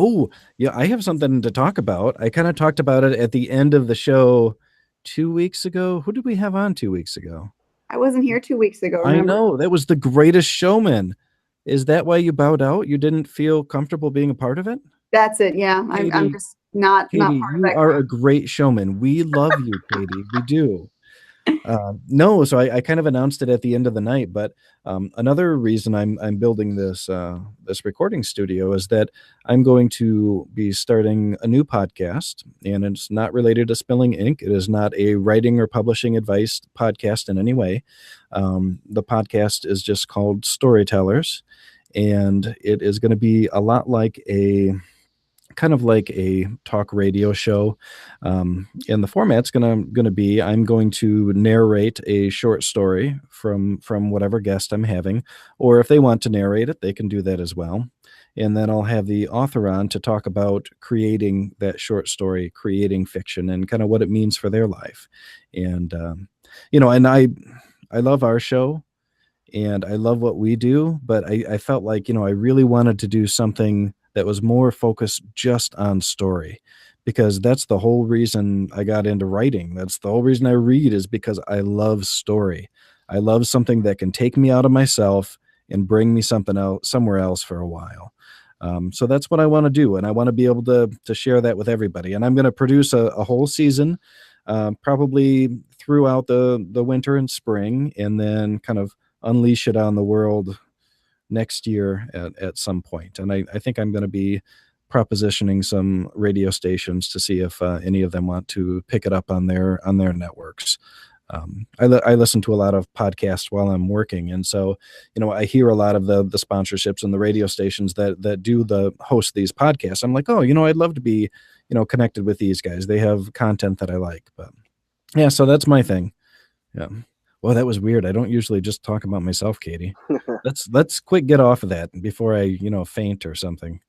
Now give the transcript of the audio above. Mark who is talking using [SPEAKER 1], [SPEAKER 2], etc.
[SPEAKER 1] Oh, yeah, I have something to talk about. I kind of talked about it at the end of the show 2 weeks ago. Who did we have on 2 weeks ago?
[SPEAKER 2] I wasn't here 2 weeks ago,
[SPEAKER 1] I
[SPEAKER 2] remember?
[SPEAKER 1] know that was The Greatest Showman. Is that why you bowed out? You didn't feel comfortable being a part of it?
[SPEAKER 2] That's it. Yeah. I'm
[SPEAKER 1] Katie,
[SPEAKER 2] just not
[SPEAKER 1] Katie,
[SPEAKER 2] part of
[SPEAKER 1] you
[SPEAKER 2] that
[SPEAKER 1] are
[SPEAKER 2] group.
[SPEAKER 1] a great showman. We love you, Katie. We do. No, so I kind of announced it at the end of the night, but another reason I'm building this recording studio is that I'm going to be starting a new podcast, and it's not related to spilling ink. It is not a writing or publishing advice podcast in any way. The podcast is just called Storytellers, and it is going to be a lot like a kind of like a talk radio show. And the format's gonna be I'm going to narrate a short story from whatever guest I'm having, or if they want to narrate it, they can do that as well. And then I'll have the author on to talk about creating that short story, creating fiction, and kind of what it means for their life. And and I love our show and I love what we do, but I felt like, I really wanted to do something that was more focused just on story because that's the whole reason I got into writing. That's the whole reason I read is because I love story. I love something that can take me out of myself and bring me something else somewhere else for a while. So that's what I want to do, and I want to be able to share that with everybody. And I'm going to produce a whole season, probably throughout the winter and spring, and then kind of unleash it on the world next year at some point. And I think I'm going to be propositioning some radio stations to see if any of them want to pick it up on their networks. I listen to a lot of podcasts while I'm working, and so I hear a lot of the sponsorships and the radio stations that do the host these podcasts. I'm like, oh, I'd love to be connected with these guys. They have content that I like, but yeah, so that's my thing. Yeah. Well, that was weird. I don't usually just talk about myself, Katie. Let's quick get off of that before I faint or something.